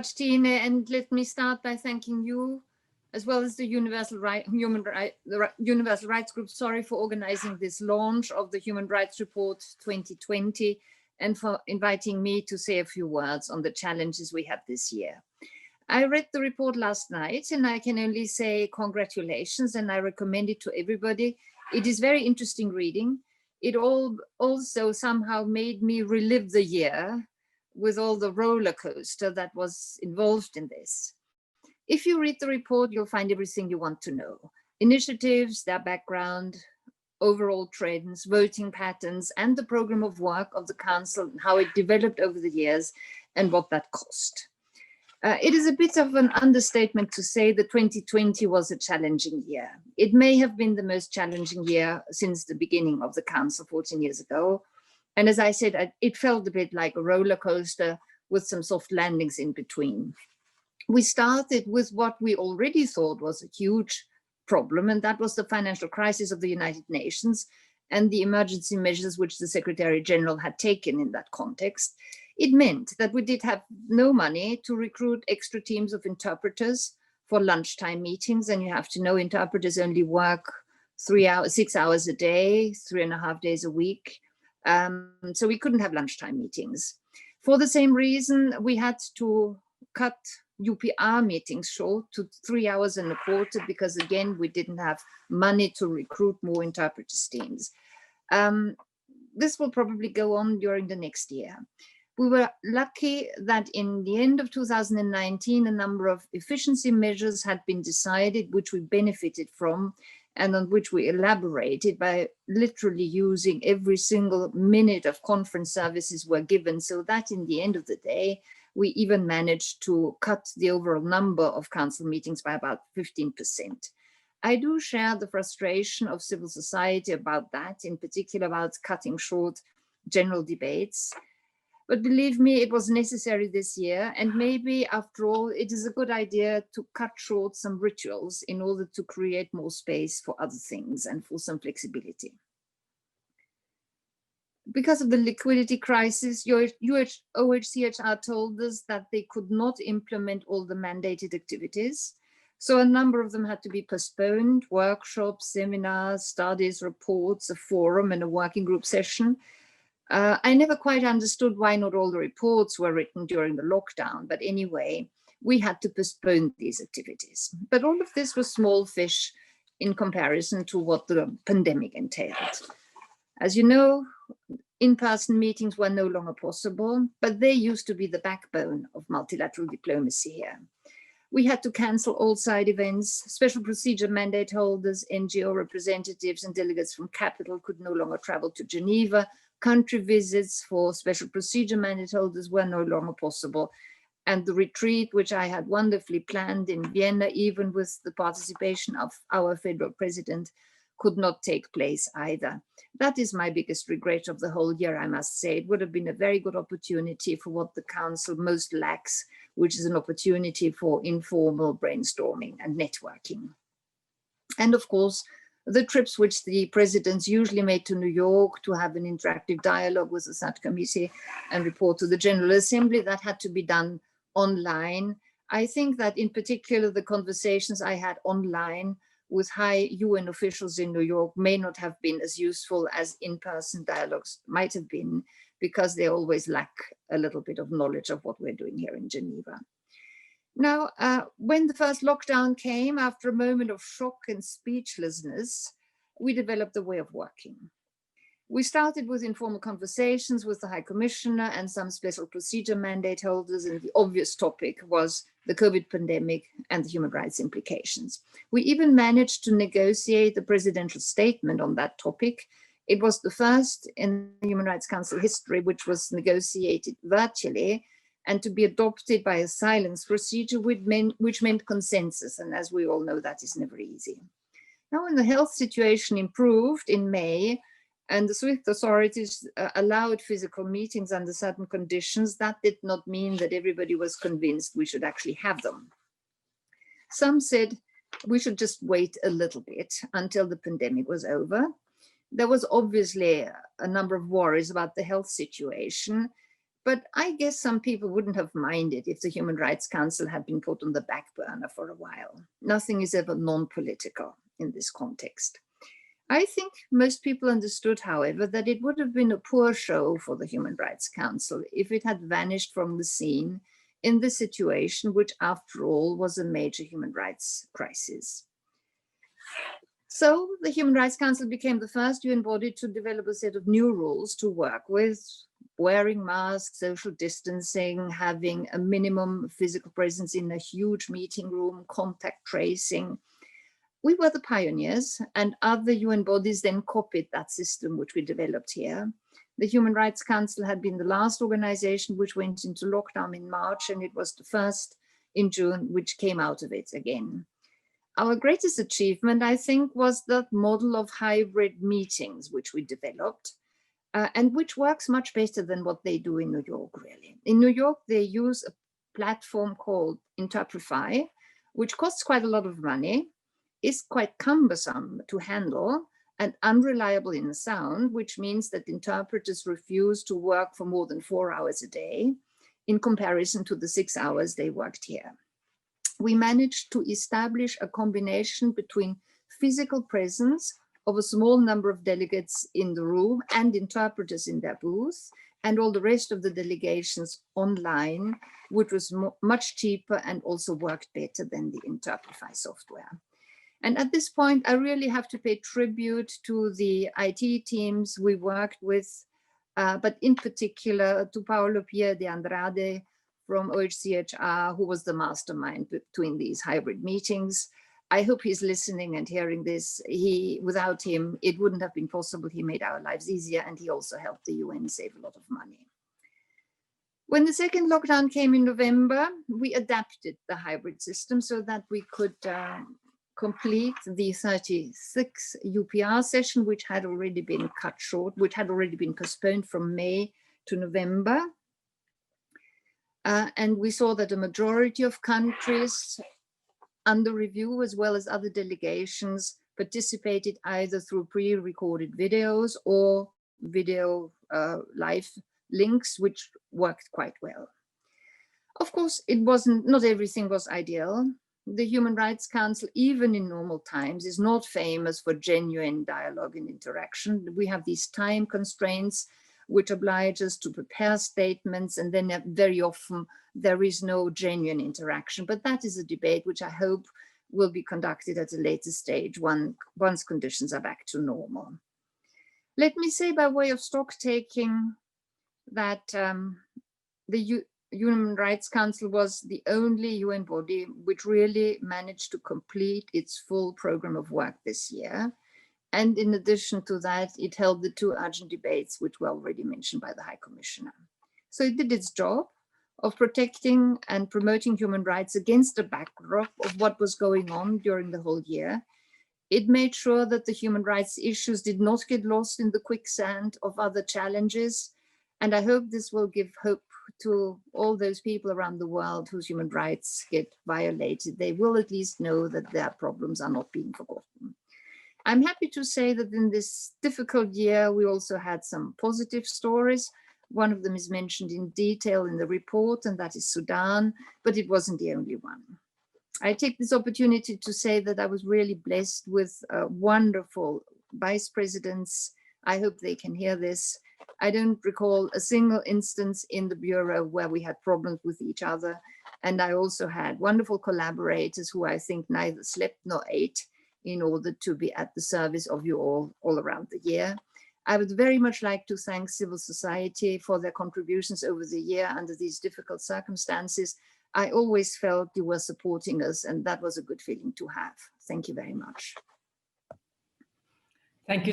Tine, and let me start by thanking you, as well as the Universal Rights Group, for organizing this launch of the Human Rights Report 2020 and for inviting me to say a few words on the challenges we had this year. I read the report last night and I can only say congratulations, and I recommend it to everybody. It is very interesting reading. It also somehow made me relive the year with all the roller coaster that was involved in this. If you read the report, you'll find everything you want to know. Initiatives, their background, overall trends, voting patterns, and the program of work of the Council, and how it developed over the years and what that cost. It is a bit of an understatement to say that 2020 was a challenging year. It may have been the most challenging year since the beginning of the Council 14 years ago. And as I said, it felt a bit like a roller coaster with some soft landings in between. We started with what we already thought was a huge problem, and that was the financial crisis of the United Nations and the emergency measures which the Secretary General had taken in that context. It meant that we did have no money to recruit extra teams of interpreters for lunchtime meetings, and you have to know interpreters only work 6 hours a day, 3.5 days a week. So we couldn't have lunchtime meetings. For the same reason, we had to cut UPR meetings short to 3 hours and a quarter because, again, we didn't have money to recruit more interpreters teams. This will probably go on during the next year. We were lucky that in the end of 2019, a number of efficiency measures had been decided, which we benefited from, and on which we elaborated by literally using every single minute of conference services were given, so that in the end of the day, we even managed to cut the overall number of council meetings by about 15%. I do share the frustration of civil society about that, in particular about cutting short general debates. But believe me, it was necessary this year, and maybe after all, it is a good idea to cut short some rituals in order to create more space for other things and for some flexibility. Because of the liquidity crisis, OHCHR told us that they could not implement all the mandated activities. So a number of them had to be postponed: workshops, seminars, studies, reports, a forum, and a working group session. I never quite understood why not all the reports were written during the lockdown, but anyway, we had to postpone these activities. But all of this was small fish in comparison to what the pandemic entailed. As you know, in-person meetings were no longer possible, but they used to be the backbone of multilateral diplomacy here. We had to cancel all side events. Special procedure mandate holders, NGO representatives, and delegates from capital could no longer travel to Geneva. Country visits for special procedure mandate holders were no longer possible. And the retreat, which I had wonderfully planned in Vienna, even with the participation of our federal president, could not take place either. That is my biggest regret of the whole year, I must say. It would have been a very good opportunity for what the Council most lacks, which is an opportunity for informal brainstorming and networking. And of course, the trips which the presidents usually made to New York to have an interactive dialogue with the SAT committee and report to the General Assembly, that had to be done online. I think that in particular, the conversations I had online with high UN officials in New York may not have been as useful as in-person dialogues might have been, because they always lack a little bit of knowledge of what we're doing here in Geneva. Now, when the first lockdown came, after a moment of shock and speechlessness, we developed a way of working. We started with informal conversations with the High Commissioner and some special procedure mandate holders, and the obvious topic was the COVID pandemic and the human rights implications. We even managed to negotiate a presidential statement on that topic. It was the first in the Human Rights Council history which was negotiated virtually and to be adopted by a silence procedure, which meant consensus. And as we all know, that is never easy. Now, when the health situation improved in May, and the Swiss authorities allowed physical meetings under certain conditions, that did not mean that everybody was convinced we should actually have them. Some said we should just wait a little bit until the pandemic was over. There was obviously a number of worries about the health situation. But I guess some people wouldn't have minded if the Human Rights Council had been put on the back burner for a while. Nothing is ever non-political in this context. I think most people understood, however, that it would have been a poor show for the Human Rights Council if it had vanished from the scene in the situation, which after all was a major human rights crisis. So the Human Rights Council became the first UN body to develop a set of new rules to work with: wearing masks, social distancing, having a minimum physical presence in a huge meeting room, contact tracing. We were the pioneers, and other UN bodies then copied that system which we developed here. The Human Rights Council had been the last organization which went into lockdown in March, and it was the first in June which came out of it again. Our greatest achievement, I think, was that model of hybrid meetings which we developed, and which works much better than what they do in New York, really. In New York, they use a platform called Interprify, which costs quite a lot of money, is quite cumbersome to handle, and unreliable in sound, which means that interpreters refuse to work for more than 4 hours a day in comparison to the 6 hours they worked here. We managed to establish a combination between physical presence of a small number of delegates in the room and interpreters in their booth, and all the rest of the delegations online, which was much cheaper and also worked better than the Interprify software. And at this point, I really have to pay tribute to the IT teams we worked with, but in particular to Paolo Pia de Andrade from OHCHR, who was the mastermind between these hybrid meetings. I hope he's listening and hearing this. Without him, it wouldn't have been possible. He made our lives easier, and he also helped the UN save a lot of money. When the second lockdown came in November, we adapted the hybrid system so that we could complete the 36th UPR session, which had already been cut short, which had already been postponed from May to November. And we saw that a majority of countries under review, as well as other delegations, participated either through pre-recorded videos or video live links, which worked quite well. Of course, not everything was ideal. The Human Rights Council, even in normal times, is not famous for genuine dialogue and interaction. We have these time constraints which oblige us to prepare statements, and then very often there is no genuine interaction. But that is a debate which I hope will be conducted at a later stage once conditions are back to normal. Let me say, by way of stock taking, that the Human Rights Council was the only UN body which really managed to complete its full program of work this year. And in addition to that, it held the 2 urgent debates, which were already mentioned by the High Commissioner. So it did its job of protecting and promoting human rights against the backdrop of what was going on during the whole year. It made sure that the human rights issues did not get lost in the quicksand of other challenges. And I hope this will give hope to all those people around the world whose human rights get violated. They will at least know that their problems are not being forgotten. I'm happy to say that in this difficult year, we also had some positive stories. One of them is mentioned in detail in the report, and that is Sudan, but it wasn't the only one. I take this opportunity to say that I was really blessed with wonderful vice presidents. I hope they can hear this. I don't recall a single instance in the Bureau where we had problems with each other. And I also had wonderful collaborators who I think neither slept nor ate in order to be at the service of you all around the year. I would very much like to thank civil society for their contributions over the year under these difficult circumstances. I always felt you were supporting us, and that was a good feeling to have. Thank you very much. Thank you